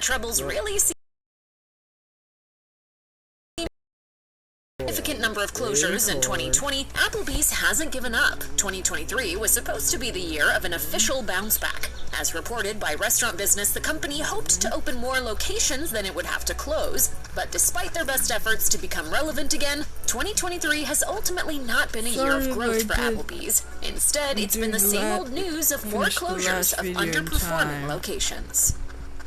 troubles really seem significant number of closures in 2020, Applebee's hasn't given up. 2023 was supposed to be the year of an official bounce back. As reported by Restaurant Business, the company hoped to open more locations than it would have to close, but despite their best efforts to become relevant again, 2023 has ultimately not been a year of growth for Applebee's. Instead, it's been the same old news of more closures of underperforming locations.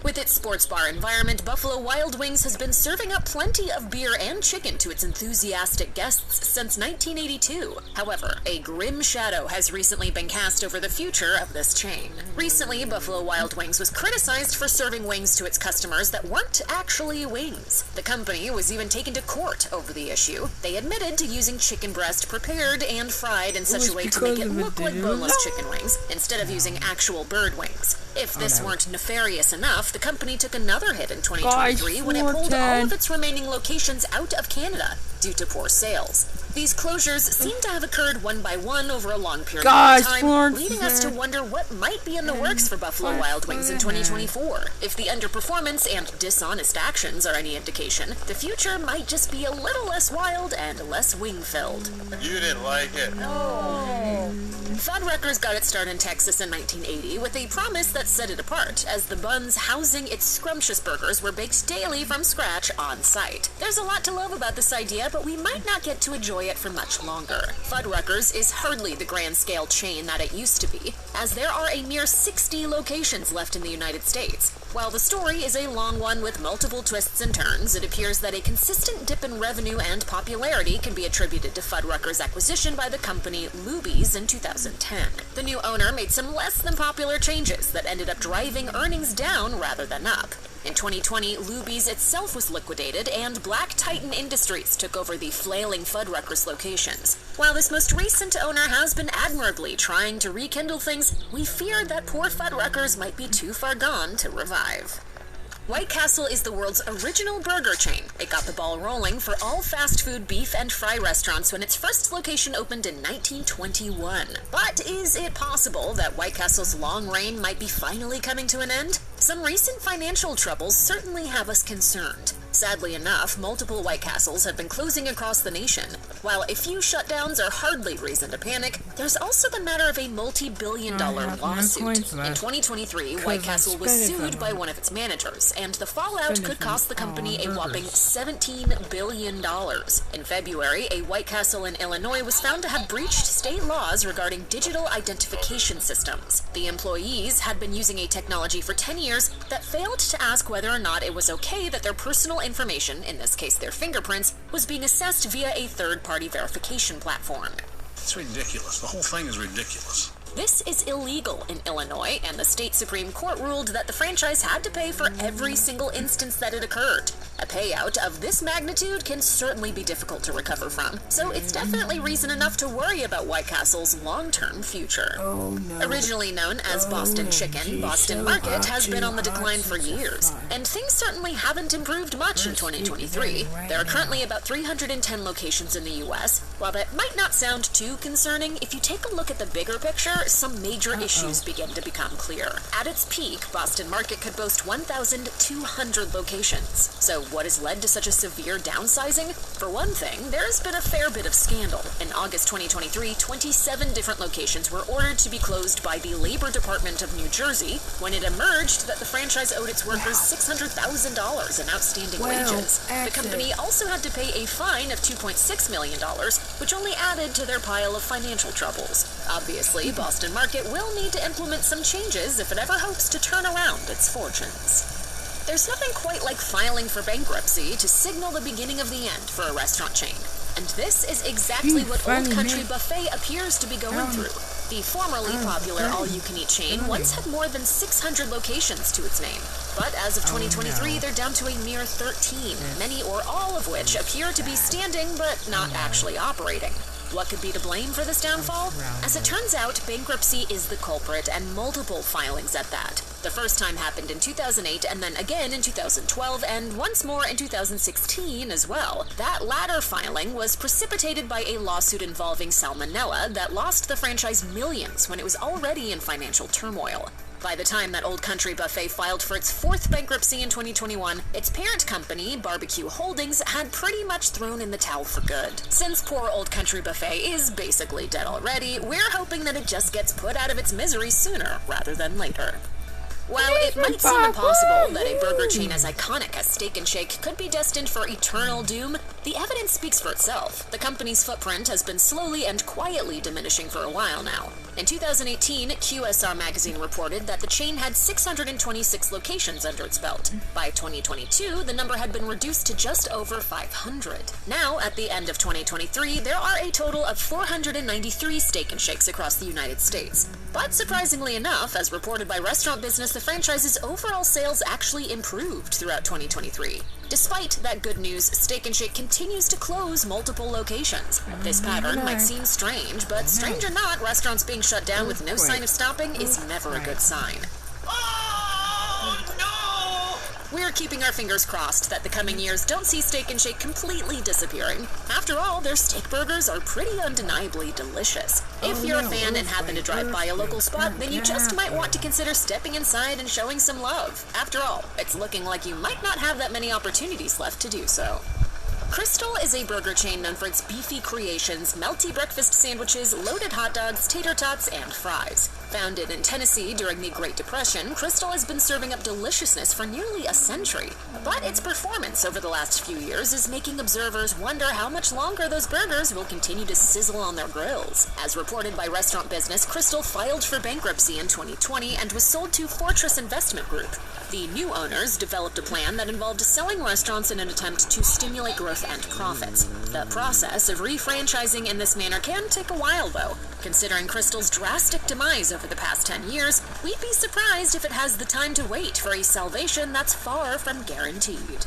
With its sports bar environment, Buffalo Wild Wings has been serving up plenty of beer and chicken to its enthusiastic guests since 1982. However, a grim shadow has recently been cast over the future of this chain. Recently, Buffalo Wild Wings was criticized for serving wings to its customers that weren't actually wings. The company was even taken to court over the issue. They admitted to using chicken breast prepared and fried in such a way to make it look like boneless chicken wings, instead of using actual bird wings. If this weren't nefarious enough, the company took another hit in 2023 when it pulled all of its remaining locations out of Canada due to poor sales. These closures seem to have occurred one by one over a long period of time, leading us to wonder what might be in the works for Buffalo Wild Wings in 2024. If the underperformance and dishonest actions are any indication, the future might just be a little less wild and less wing-filled. You didn't like it. No. Fuddruckers got its start in Texas in 1980 with a promise that set it apart, as the buns housing its scrumptious burgers were baked daily from scratch on site. There's a lot to love about this idea, but we might not get to enjoy it for much longer. Fuddruckers is hardly the grand-scale chain that it used to be, as there are a mere 60 locations left in the United States. While the story is a long one with multiple twists and turns, it appears that a consistent dip in revenue and popularity can be attributed to Fuddruckers' acquisition by the company Luby's in 2010. The new owner made some less than popular changes that ended up driving earnings down rather than up. In 2020, Luby's itself was liquidated, and Black Titan Industries took over the flailing Fuddruckers locations. While this most recent owner has been admirably trying to rekindle things, we fear that poor Fuddruckers might be too far gone to revive. White Castle is the world's original burger chain. It got the ball rolling for all fast food beef and fry restaurants when its first location opened in 1921. But is it possible that White Castle's long reign might be finally coming to an end? Some recent financial troubles certainly have us concerned. Sadly enough, multiple White Castles have been closing across the nation. While a few shutdowns are hardly reason to panic, there's also the matter of a multi-billion-dollar lawsuit. In 2023, White Castle was sued by one of its managers, and the fallout could cost the company a whopping $17 billion. In February, a White Castle in Illinois was found to have breached state laws regarding digital identification systems. The employees had been using a technology for 10 years that failed to ask whether or not it was okay that their personal information, in this case their fingerprints, was being assessed via a third-party verification platform. It's ridiculous. The whole thing is ridiculous. This is illegal in Illinois, and the state Supreme Court ruled that the franchise had to pay for every single instance that it occurred. A payout of this magnitude can certainly be difficult to recover from, so it's definitely reason enough to worry about White Castle's long-term future. Originally known as Boston Chicken, Boston Market has been on the decline for years, and things certainly haven't improved much in 2023. There are currently about 310 locations in the U.S. While that might not sound too concerning, if you take a look at the bigger picture, some major issues begin to become clear. At its peak, Boston Market could boast 1,200 locations. So what has led to such a severe downsizing? For one thing, there has been a fair bit of scandal. In August 2023, 27 different locations were ordered to be closed by the Labor Department of New Jersey when it emerged that the franchise owed its workers $600,000 in outstanding wages. The company also had to pay a fine of $2.6 million, which only added to their pile of financial troubles. Obviously, Boston Market will need to implement some changes if it ever hopes to turn around its fortunes. There's nothing quite like filing for bankruptcy to signal the beginning of the end for a restaurant chain. And this is exactly what Old Country Buffet appears to be going through. The formerly popular all-you-can-eat chain once had more than 600 locations to its name. But as of 2023, they're down to a mere 13, many or all of which appear to be standing but not actually operating. What could be to blame for this downfall? As it turns out, bankruptcy is the culprit, and multiple filings at that. The first time happened in 2008, and then again in 2012, and once more in 2016 as well. That latter filing was precipitated by a lawsuit involving salmonella that lost the franchise millions when it was already in financial turmoil. By the time that Old Country Buffet filed for its fourth bankruptcy in 2021, its parent company, Barbecue Holdings, had pretty much thrown in the towel for good. Since poor Old Country Buffet is basically dead already, we're hoping that it just gets put out of its misery sooner rather than later. While it might seem impossible that a burger chain as iconic as Steak 'n Shake could be destined for eternal doom, the evidence speaks for itself. The company's footprint has been slowly and quietly diminishing for a while now. In 2018, QSR Magazine reported that the chain had 626 locations under its belt. By 2022, the number had been reduced to just over 500. Now, at the end of 2023, there are a total of 493 Steak 'n Shakes across the United States. But surprisingly enough, as reported by Restaurant Business, the franchise's overall sales actually improved throughout 2023. Despite that good news, Steak 'n Shake continues to close multiple locations. This pattern might seem strange, but strange or not, restaurants being shut down with no sign of stopping is never a good sign. Oh, no! We're keeping our fingers crossed that the coming years don't see Steak 'n Shake completely disappearing. After all, their steak burgers are pretty undeniably delicious. If you're a fan and happen to drive by a local spot, then you just might want to consider stepping inside and showing some love. After all, it's looking like you might not have that many opportunities left to do so. Crystal is a burger chain known for its beefy creations, melty breakfast sandwiches, loaded hot dogs, tater tots, and fries. Founded in Tennessee during the Great Depression, Crystal has been serving up deliciousness for nearly a century. But its performance over the last few years is making observers wonder how much longer those burgers will continue to sizzle on their grills. As reported by Restaurant Business, Crystal filed for bankruptcy in 2020 and was sold to Fortress Investment Group. The new owners developed a plan that involved selling restaurants in an attempt to stimulate growth and profits. The process of refranchising in this manner can take a while, though. Considering Crystal's drastic demise over the past 10 years, we'd be surprised if it has the time to wait for a salvation that's far from guaranteed.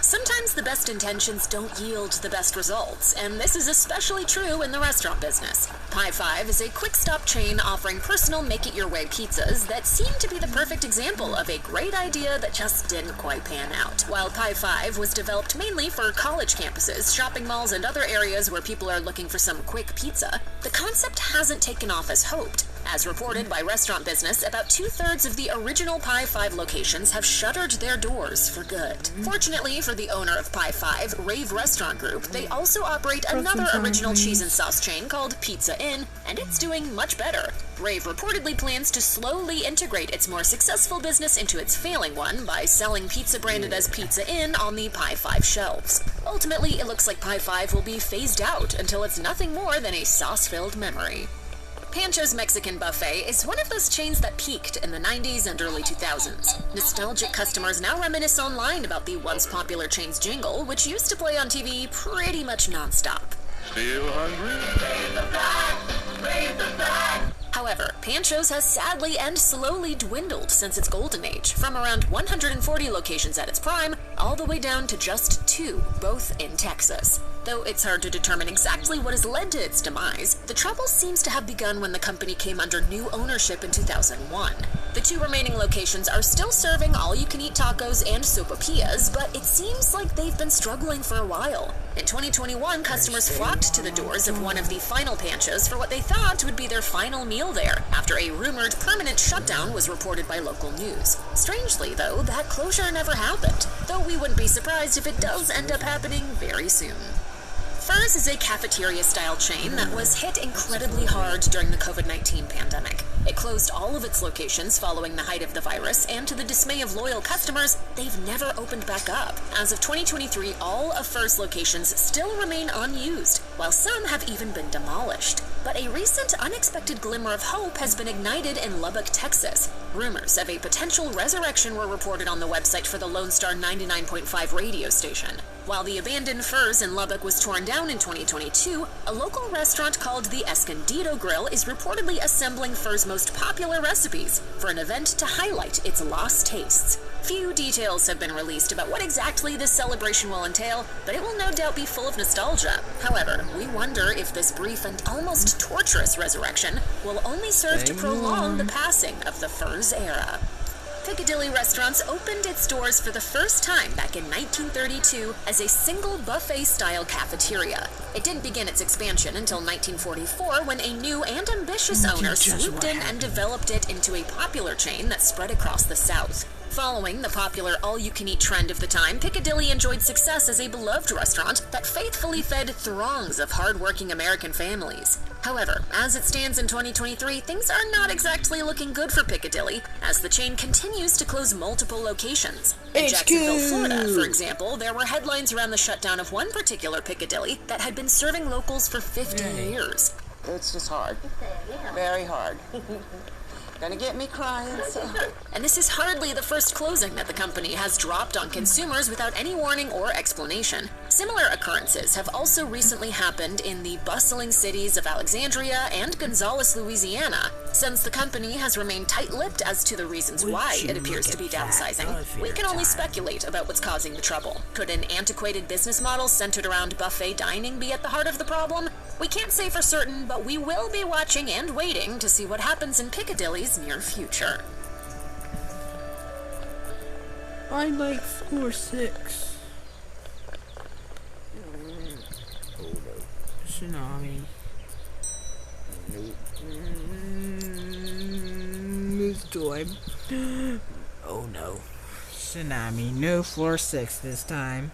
Sometimes the best intentions don't yield the best results, and this is especially true in the restaurant business. Pie 5 is a quick-stop chain offering personal make-it-your-way pizzas that seem to be the perfect example of a great idea that just didn't quite pan out. While Pie 5 was developed mainly for college campuses, shopping malls, and other areas where people are looking for some quick pizza, the concept hasn't taken off as hoped. As reported by Restaurant Business, about 2/3 of the original Pie 5 locations have shuttered their doors for good. Fortunately for the owner of Pie 5, Rave Restaurant Group, they also operate another original cheese and sauce chain called Pizza Inn, and it's doing much better. Rave reportedly plans to slowly integrate its more successful business into its failing one by selling pizza branded as Pizza Inn on the Pie 5 shelves. Ultimately, it looks like Pie 5 will be phased out until it's nothing more than a sauce-filled memory. Pancho's Mexican Buffet is one of those chains that peaked in the 90s and early 2000s. Nostalgic customers now reminisce online about the once popular chain's jingle, which used to play on TV pretty much nonstop. Feel hungry? Raise the flag! Raise the flag! However, Pancho's has sadly and slowly dwindled since its golden age, from around 140 locations at its prime, all the way down to just 2, both in Texas. Though it's hard to determine exactly what has led to its demise, the trouble seems to have begun when the company came under new ownership in 2001. The 2 remaining locations are still serving all-you-can-eat tacos and sopapillas, but it seems like they've been struggling for a while. In 2021, customers flocked to the doors of one of the final Panchos for what they thought would be their final meal there, after a rumored permanent shutdown was reported by local news. Strangely, though, that closure never happened, though we wouldn't be surprised if it does end up happening very soon. Fur's is a cafeteria-style chain that was hit incredibly hard during the COVID-19 pandemic. It closed all of its locations following the height of the virus, and to the dismay of loyal customers, they've never opened back up. As of 2023, all of Fur's locations still remain unused, while some have even been demolished. But a recent unexpected glimmer of hope has been ignited in Lubbock, Texas. Rumors of a potential resurrection were reported on the website for the Lone Star 99.5 radio station. While the abandoned Fur's in Lubbock was torn down in 2022, a local restaurant called the Escondido Grill is reportedly assembling Fur's most popular recipes for an event to highlight its lost tastes. Few details have been released about what exactly this celebration will entail, but it will no doubt be full of nostalgia. However, we wonder if this brief and almost torturous resurrection will only serve to prolong the passing of the Fur's era. Piccadilly Restaurants opened its doors for the first time back in 1932 as a single buffet-style cafeteria. It didn't begin its expansion until 1944 when a new and ambitious owner swooped in and developed it into a popular chain that spread across the South. Following the popular all-you-can-eat trend of the time, Piccadilly enjoyed success as a beloved restaurant that faithfully fed throngs of hard-working American families. However, as it stands in 2023, things are not exactly looking good for Piccadilly, as the chain continues to close multiple locations. In Jacksonville, Florida, for example, there were headlines around the shutdown of one particular Piccadilly that had been serving locals for 50 years. It's just hard. Very hard. Gonna get me crying, so. And this is hardly the first closing that the company has dropped on consumers without any warning or explanation. Similar occurrences have also recently happened in the bustling cities of Alexandria and Gonzales, Louisiana. Since the company has remained tight-lipped as to the reasons why it appears to be downsizing, we can only speculate about what's causing the trouble. Could an antiquated business model centered around buffet dining be at the heart of the problem? We can't say for certain, but we will be watching and waiting to see what happens in Piccadilly's near future. I like 4-6. Oh no. Tsunami. This time. Oh no. Tsunami. No floor 6 this time.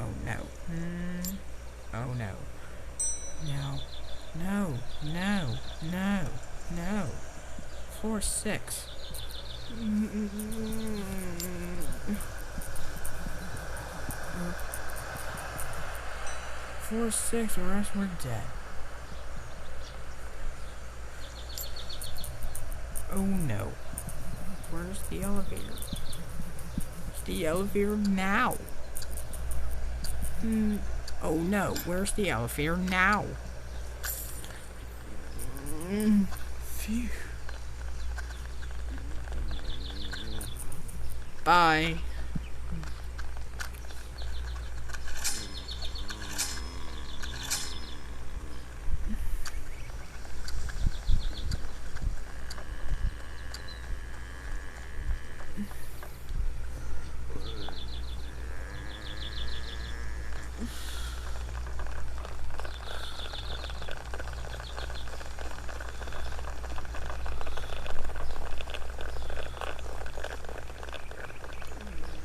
Oh no. Oh no. No. No. No. No. No. 4-6. 4-6, or else we're dead. Oh no. Where's the elevator? Where's the elevator now? Oh no, where's the elevator now? Phew. Bye.